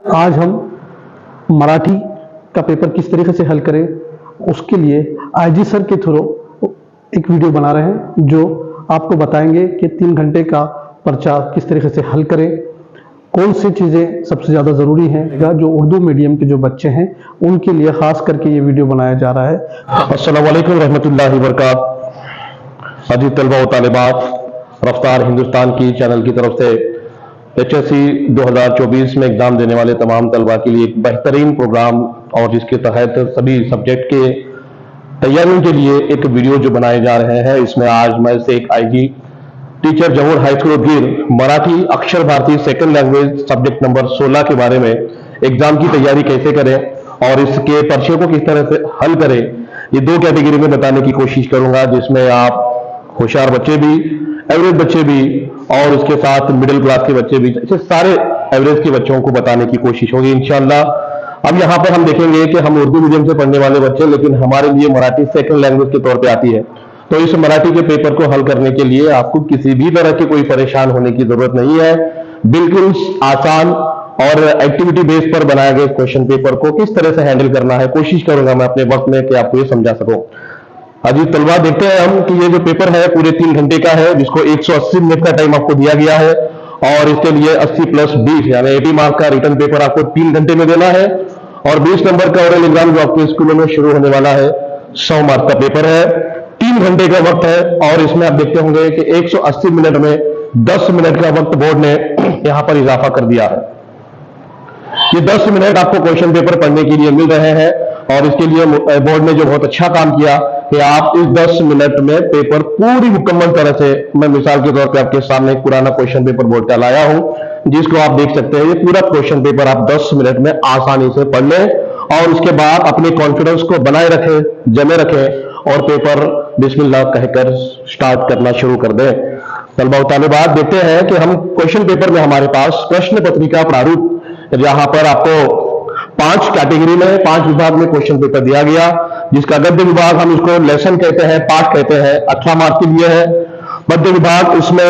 आज हम मराठी का पेपर किस तरीके से हल करें उसके लिए आईजी सर के थ्रू एक वीडियो बना रहे हैं जो आपको बताएंगे कि 3 घंटे का पर्चा किस तरीके से हल करें, कौन सी चीज़ें सबसे ज़्यादा ज़रूरी हैं। जो उर्दू मीडियम के जो बच्चे हैं उनके लिए ख़ास करके ये वीडियो बनाया जा रहा है। अस्सलाम वालेकुम रहमतुल्लाहि व बरकातहू। अजीज तलबा व तालिबात, रफ्तार हिंदुस्तान की चैनल की तरफ से HSC 2024 में एग्जाम देने वाले तमाम तलबा के लिए एक बेहतरीन प्रोग्राम और जिसके तहत सभी सब्जेक्ट के तैयारियों के लिए एक वीडियो जो बनाए जा रहे हैं, इसमें आज मैं से एक आईजी टीचर जौहर हाई स्कूल गिर Marathi Akshar Bharati second language subject number 16 के बारे में एग्जाम की तैयारी कैसे करें और इसके पर्चे को किस तरह से हल करें, ये 2 कैटेगरी में बताने की कोशिश करूंगा, जिसमें आप होशियार बच्चे भी, एवरेज बच्चे भी और उसके साथ मिडिल क्लास के बच्चे भी, ऐसे सारे एवरेज के बच्चों को बताने की कोशिश होगी इंशाल्लाह। अब यहाँ पर हम देखेंगे कि हम उर्दू मीडियम से पढ़ने वाले बच्चे, लेकिन हमारे लिए मराठी सेकंड लैंग्वेज के तौर पे आती है, तो इस मराठी के पेपर को हल करने के लिए आपको किसी भी तरह की कोई परेशान होने की जरूरत नहीं है। बिल्कुल आसान और एक्टिविटी बेस पर बनाए गए क्वेश्चन पेपर को किस तरह से हैंडल करना है कोशिश करूंगा मैं अपने वक्त में कि आपको ये समझा सकूं। अजीज तलबा, देखते हैं हम कि ये जो पेपर है पूरे 3 घंटे का है, जिसको 180 मिनट का टाइम आपको दिया गया है और इसके लिए 80 + 20 यानी 80 मार्क का रिटर्न पेपर आपको 3 घंटे में देना है और 20 नंबर का ओरल एग्जाम जो आपके स्कूलों में शुरू होने वाला है 100 मार्क का पेपर है। 3 घंटे का वक्त है और इसमें आप देखते होंगे कि 180 मिनट में 10 मिनट का वक्त बोर्ड ने यहां पर इजाफा कर दिया है। ये 10 मिनट आपको क्वेश्चन पेपर पढ़ने के लिए मिल रहे हैं और इसके लिए बोर्ड ने जो बहुत अच्छा काम किया कि आप इस 10 मिनट में पेपर पूरी मुकम्मल तरह से, मैं मिसाल के तौर पे आपके सामने एक पुराना क्वेश्चन पेपर बोर्ड का लाया हूं जिसको आप देख सकते हैं। ये पूरा क्वेश्चन पेपर आप 10 मिनट में आसानी से पढ़ लें और उसके बाद अपने कॉन्फिडेंस को बनाए रखें, जमे रखें और पेपर बिस्मिल्लाह कहकर स्टार्ट करना शुरू कर दें। तलबा व तालिबात, देखते हैं कि हम क्वेश्चन पेपर में हमारे पास प्रश्न पत्रिका प्रारूप, जहां पर आपको 5 कैटेगरी में 5 विभाग में क्वेश्चन पेपर दिया गया, जिसका गद्य विभाग हम इसको लेसन कहते हैं, पाठ कहते हैं, 18 मार्क के लिए है। पद्य विभाग, उसमें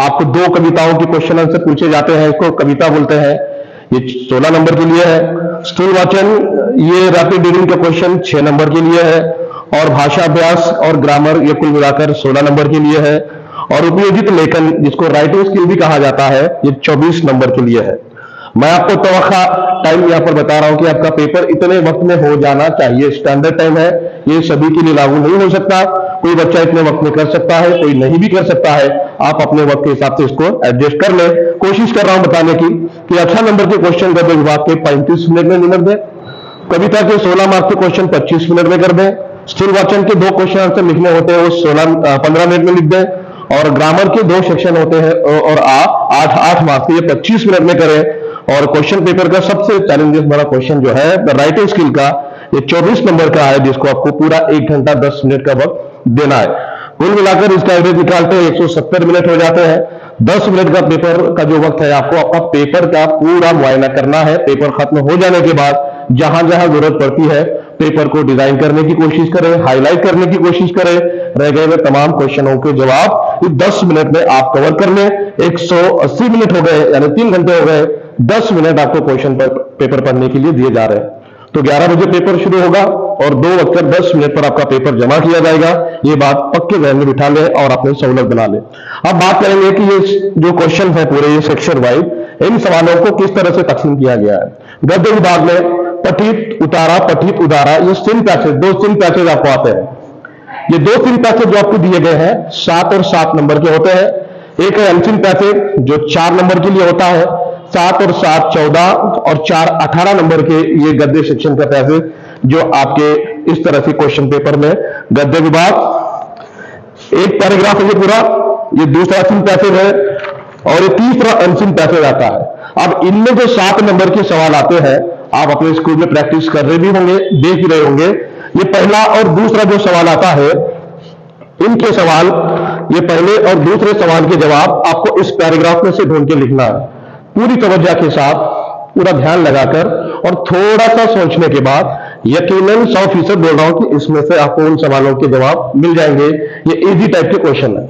आपको 2 कविताओं के क्वेश्चन आंसर पूछे जाते हैं, इसको कविता बोलते हैं, ये 16 नंबर के लिए है। स्थूल वाचन, ये रैपिड रीडिंग का क्वेश्चन 6 नंबर के लिए है और भाषा अभ्यास और ग्रामर ये कुल मिलाकर 16 नंबर के लिए है और उपयोजित लेखन, जिसको राइटिंग स्किल भी कहा जाता है, ये 24 नंबर के लिए है। मैं आपको तवक्का टाइम यहां पर बता रहा हूं कि आपका पेपर इतने वक्त में हो जाना चाहिए, स्टैंडर्ड टाइम है, ये सभी के लिए लागू नहीं हो सकता। कोई बच्चा इतने वक्त में कर सकता है, कोई नहीं भी कर सकता है, आप अपने वक्त के हिसाब से इसको एडजस्ट कर ले। कोशिश कर रहा हूं बताने की कि 18 नंबर के क्वेश्चन गद्य विभाग के 35 मिनट में निमट दें, कविता के 16 मार्क के क्वेश्चन 25 मिनट में कर दें, स्थूल वाचन के 2 क्वेश्चन आंसर लिखने होते हैं वो 15 मिनट में लिख दें और ग्रामर के 2 सेक्शन होते हैं और 8 मार्क्स के, ये 25 मिनट में करें। और क्वेश्चन पेपर का सबसे चैलेंजिंग बड़ा क्वेश्चन जो है राइटिंग स्किल का, ये 24 नंबर का है, जिसको आपको पूरा 1 घंटा 10 मिनट का वक्त देना है। कुल मिलाकर इसका एवरेज निकालते हैं 170 मिनट हो जाते हैं। 10 मिनट का पेपर का जो वक्त है, आपको अपना पेपर का पूरा मुआयना करना है। पेपर खत्म हो जाने के बाद जहां जहां जरूरत पड़ती है पेपर को डिजाइन करने की कोशिश करें, हाईलाइट करने की कोशिश करें, रह गए हुए तमाम क्वेश्चनों के जवाब इस 10 मिनट में आप कवर कर लें। 180 मिनट हो गए यानी 3 घंटे हो गए, 10 मिनट आपको क्वेश्चन पेपर पढ़ने के लिए दिए जा रहे हैं। तो 11 बजे पेपर शुरू होगा और 2:10 मिनट पर आपका पेपर जमा किया जाएगा। ये बात पक्के जहन में बिठा ले और अपनी सहूलत बना ले। अब बात करेंगे कि ये जो क्वेश्चन है पूरे ये सेक्शन वाइज, इन सवालों को किस तरह से तकसीम किया गया है। गद्य विभाग में पठित उतारा, पठित उतारा, ये सिम पैसेज, 2 सिम पैसेज आपको आते हैं। ये 2 सिम पैसेज जो आपको दिए गए हैं 7 और 7 नंबर के होते हैं। एक है अनसिम पैसेज जो 4 नंबर के लिए होता है, 7 और 7 14 और 4 18 नंबर के ये गद्य सेक्शन का पैसेज जो आपके इस तरह से क्वेश्चन पेपर में गद्य विभाग एक पैराग्राफ है ये पूरा, ये दूसरा सिम पैसेज है और ये तीसरा अनसिम पैसेज आता है। अब इनमें जो 7 नंबर के सवाल आते हैं, आप अपने स्कूल में प्रैक्टिस कर रहे भी होंगे, देख ही रहे होंगे। ये पहला और दूसरा जो सवाल आता है, इनके सवाल, ये पहले और दूसरे सवाल के जवाब आपको इस पैराग्राफ में से ढूंढ के लिखना है, पूरी तवज्जो के साथ, पूरा ध्यान लगाकर और थोड़ा सा सोचने के बाद। यकीनन 100% बोल रहा हूं कि इसमें से आपको उन सवालों के जवाब मिल जाएंगे। ये इजी टाइप के क्वेश्चन है,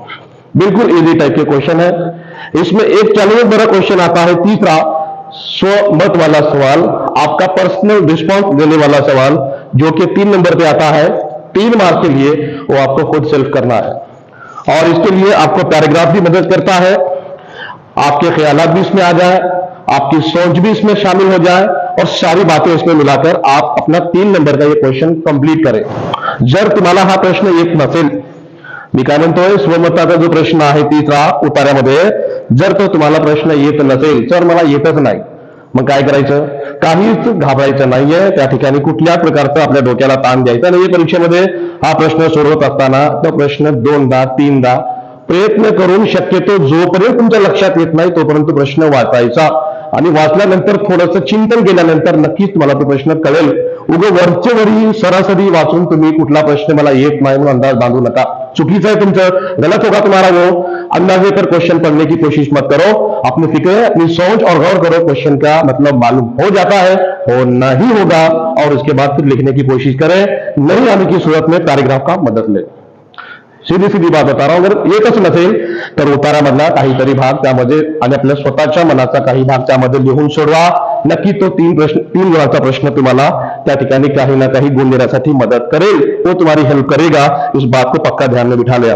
बिल्कुल इजी टाइप के क्वेश्चन है। इसमें एक चैलेंज बड़ा क्वेश्चन आता है तीसरा, स्वमत वाला सवाल, आपका पर्सनल रिस्पॉन्स देने वाला सवाल, जो कि 3 नंबर पे आता है 3 मार्क के लिए, वो आपको खुद सेल्फ करना है। और इसके लिए आपको पैराग्राफ भी मदद करता है, आपके ख्यालात भी इसमें आ जाए, आपकी सोच भी इसमें शामिल हो जाए और सारी बातें इसमें मिलाकर आप अपना 3 नंबर का ये क्वेश्चन कंप्लीट करें। जर तुम्हाला हा प्रश्न येत नसेल, मी काय म्हणतोय, स्वमताचा जो प्रश्न आहे तिसरा उतार्यामध्ये, जर तो तुम्हाला प्रश्न येत नसेल, तर मला येतच नाही, मग काय करायचं? काहीच घाबरायचं नाहीये, त्या ठिकाणी कुठल्या प्रकारचं आपल्या डोक्याला ताण द्यायचा नाहीये। परीक्षेमध्ये हा प्रश्न सोडवत असताना तो प्रश्न 2दा 3दा प्रयत्न करून, शक्यतो जोपर्यंत तुमच्या लक्षात येत नाही तोपर्यंत प्रश्न वाचायचा, आणि वाचल्यानंतर थोडंसं चिंतन केल्यानंतर नक्कीच तुम्हाला तो प्रश्न कळेल। उगं वरचे वरी सरासरी वाचून तुम्ही कुठला प्रश्न मला येत नाही म्हणून अंदाज बांधू नका, चुकीचं है तुमचं, गलत होगा तुम्हारा वो। अंदाजे पर क्वेश्चन पढ़ने की कोशिश मत करो, अपनी फिक्र, अपनी सोच और गौर करो, क्वेश्चन का मतलब मालूम हो जाता है, हो नहीं होगा, और उसके बाद फिर लिखने की कोशिश करें, नहीं आने की सूरत में पैराग्राफ का मदद लें। सीधी सीधी बात बता रहा हूं, अगर येतच नसेल तर उतारामधला काहीतरी भाग त्यामध्ये आणि आपल्या स्वतःच्या मनाचा काही भाग त्यामध्ये लिहून सोडवा, नक्की तो 3 गुणाचा प्रश्न तुम्हाला त्या ठिकाणी काही ना काही गुण देण्यासाठी मदत करेल, वो तुम्हारी हेल्प करेगा, इस बात को पक्का ध्यान में बिठा लिया।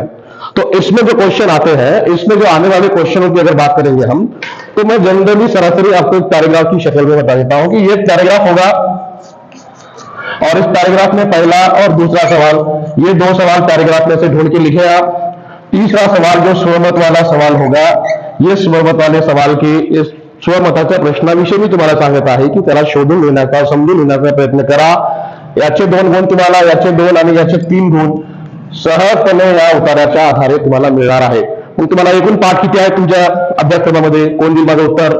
तो इसमें जो क्वेश्चन आते हैं, इसमें जो आने वाले क्वेश्चनों की अगर बात करेंगे हम, तो मैं जनरली सरासरी आपको एक पैराग्राफ की शक्ल में बता देता हूं कि ये पैराग्राफ होगा, और इस पैराग्राफ में पहला और दूसरा सवाल, ये 2 सवाल पैराग्राफ में से ढूंढ के लिखे आप। तीसरा सवाल जो स्वमत वाला सवाल होगा, ये स्वमत वाले सवाल के इस स्वमताच्या प्रश्नाविषयी मी तुम्हाला सांगत आहे की त्याला शोधून लिहिण्याचा, समजून लिहिण्याचा प्रयत्न करा। याचे 2 गुण तुम्हाला, याचे 2 आणि याचे 3 गुण सहजपणे या उताराच्या आधारे तुम्हाला मिळणार आहे। मग तुम्हाला एकूण पाठ किती आहे तुमच्या अभ्यासक्रमामध्ये, कोण देईल माझं उत्तर?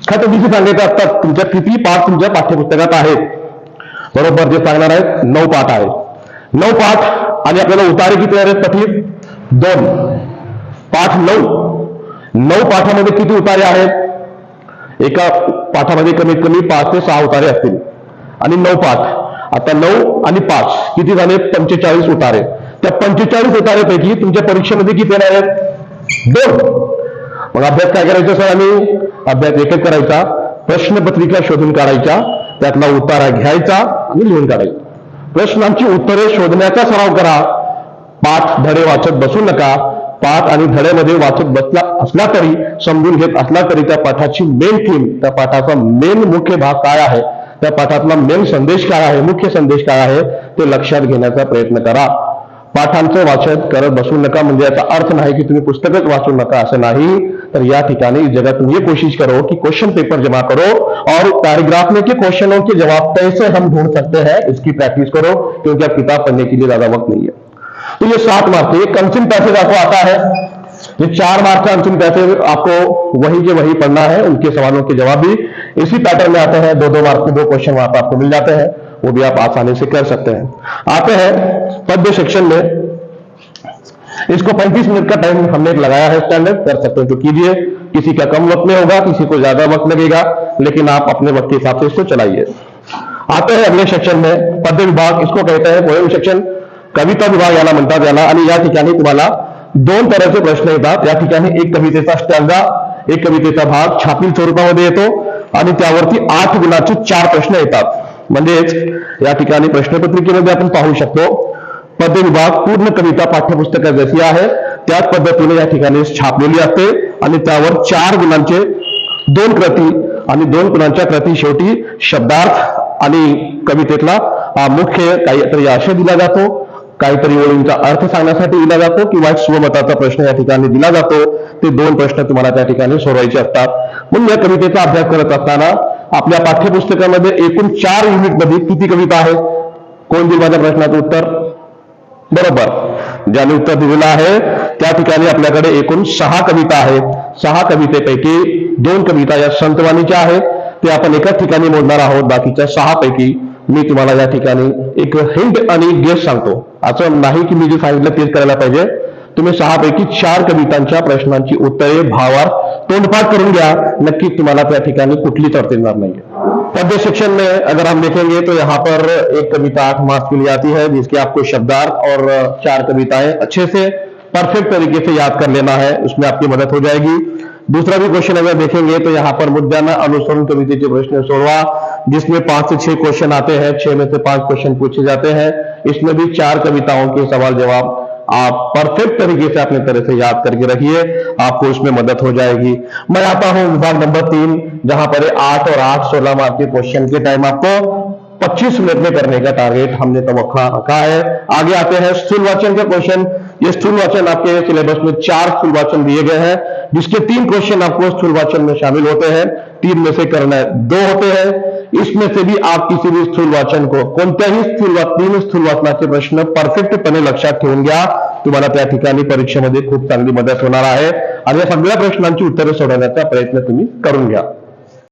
खतबिसी सांगायचे असतात, तुमच्या किती पाठ तुमच्या पाठ्यपुस्तकात आहेत? बरोबर जे सांगणार आहेत 9 पाठ आहेत। 9 पाठ आणि आपल्याला उतारे किती आहेत पठीत? 2 पाठ 9 पाठामध्ये किती उतारे आहेत? एका पाठामध्ये कमीत कमी 5 ते 6 उतारे असतील, आणि 9 पाठ, आता 9 आणि 5 किती झाले? 45 उतारे। त्या 45 उतारेपैकी तुमच्या परीक्षेमध्ये किती येणार आहेत? 2। मग अभ्यास काय करायचा सर? आम्ही अभ्यास एकच करायचा, प्रश्नपत्रिका शोधून काढायच्या, त्यातला उतारा घ्यायचा आणि लिहून काढायचा। प्रश्नांची उत्तरे शोधण्याचा सराव करा, पाठ धडे वाचत बसू नका। पाठ आणि धड्यामध्ये वाचत बसला असला तरी, समजून घेत असला तरी, त्या पाठाची मेन थीम, त्या पाठाचा मेन मुख्य भाग काय आहे, त्या पाठातला मेन संदेश काय आहे, मुख्य संदेश काय आहे, ते लक्षात घेण्याचा प्रयत्न करा। पाठांचं वाचन करत बसू नका, म्हणजे याचा अर्थ नाही की तुम्ही पुस्तकच वाचू नका, असं नहीं। तर या ठिकाणी इस जगह तुम ये कोशिश करो कि क्वेश्चन पेपर जमा करो, और पैराग्राफ में के क्वेश्चनों के जवाब कैसे हम ढूंढ सकते हैं इसकी प्रैक्टिस करो, क्योंकि अब किताब पढ़ने के लिए ज्यादा वक्त नहीं है। तो ये 7 मार्क के कंसिम पैसेज आपको आता है, ये 4 मार्क का अंतिम पैसेज आपको वही के वही पढ़ना है, उनके सवालों के जवाब भी इसी पैटर्न में आते हैं। 2-2 मार्क के 2 क्वेश्चन वहां पर आपको मिल जाते हैं, वो भी आप आसानी से कर सकते हैं। आते हैं पद्य सेक्शन में, इसको 35 मिनट का टाइम हमने लगाया है, स्टैंडर्ड कर सकते हैं तो कीजिए, किसी का कम वक्त में होगा, किसी को ज्यादा वक्त लगेगा, लेकिन आप अपने वक्त के हिसाब से इसको चलाइए। आते हैं अगले सेक्शन में, पद्य विभाग, इसको कहते हैं पोएम सेक्शन, कविता विभाग याला म्हणतात याला। आणि या ठिकाणी तुम्हाला 2 तऱ्हेचे प्रश्न येतात। या ठिकाणी एक कवितेचा स्टँजा, एक कवितेचा भाग छापील स्वरूपामध्ये येतो, आणि त्यावरती 8 गुणाचे 4 प्रश्न येतात। म्हणजेच या ठिकाणी प्रश्नपत्रिकेमध्ये आपण पाहू शकतो, पद्य विभाग पूर्ण कविता पाठ्यपुस्तकात जशी आहे त्याच पद्धतीने या ठिकाणी छापलेली असते, आणि त्यावर 4 गुणांचे 2 कृती, आणि 2 गुणांच्या कृती शेवटी शब्दार्थ आणि कवितेतला मुख्य काहीतरी आशय दिला जातो, काहीतरी ओळींचा अर्थ सांगण्यासाठी दिला जातो, किंवा स्वमताचा प्रश्न या ठिकाणी दिला जातो। ते 2 प्रश्न तुम्हाला त्या ठिकाणी सोडवायचे असतात। म्हणून या कवितेचा अभ्यास करत असताना आपल्या पाठ्यपुस्तकामध्ये एकूण 4 युनिटमध्ये किती कविता आहेत? कोण देईल माझ्या प्रश्नाचं उत्तर? बरोबर, ज्याने उत्तर दिलेलं आहे त्या ठिकाणी आपल्याकडे एकूण 6 कविता आहेत। 6 कवितेपैकी 2 कविता या संतवाणीच्या आहेत, ते आपण एकाच ठिकाणी मोजणार आहोत। बाकीच्या 6 पैकी मी तुम्हाला या ठिकाणी एक हिंट आणि गेस सांगतो, असं नाही की मी जे सांगितलं तेच करायला पाहिजे। तुम्ही 6 पैकी 4 कवितांच्या प्रश्नांची उत्तरे भावार्थ तोंडपाठ करून घ्या, नक्की तुम्हाला त्या ठिकाणी कुठलीच अडचण येणार नाही। पद्य सेक्शन में अगर हम देखेंगे तो यहाँ पर एक कविता 8 मार्क्स के लिए आती है, जिसके आपको शब्दार्थ और 4 कविताएं अच्छे से परफेक्ट तरीके से याद कर लेना है, उसमें आपकी मदद हो जाएगी। दूसरा भी क्वेश्चन अगर देखेंगे तो यहाँ पर मुद्दाना अनुसरण कवितेचे प्रश्न सोडवा, जिसमें 5 से 6 क्वेश्चन आते हैं, 6 में से 5 क्वेश्चन पूछे जाते हैं। इसमें भी 4 कविताओं के सवाल जवाब आप परफेक्ट तरीके से अपने तरह से याद करके रखिए, आपको उसमें मदद हो जाएगी। मैं आता हूं विभाग नंबर 3, जहां पर 8 और 8 16 मार्क के क्वेश्चन के टाइम आपको 25 मिनट में करने का टारगेट हमने तवक्का रखा है। आगे आते हैं स्थूल वाचन के क्वेश्चन। ये स्थूल वाचन आपके सिलेबस में 4 स्थूल वाचन दिए गए हैं, जिसके 3 क्वेश्चन आपको स्थूल वाचन में शामिल होते हैं, 3 में से करना है 2 होते हैं। इसमें से भी आप किसी भी स्थूल वाचन को कोणत्याही तीन स्थूल वाचनाचे प्रश्न परफेक्टपणे लक्षात ठेवून घ्या, तुम्हाला त्या ठिकाणी परीक्षेमध्ये खूप चांगली मदत होणार आहे आणि या सगळ्या प्रश्नांची उत्तरे सोडवण्याचा प्रयत्न तुम्ही करून घ्या।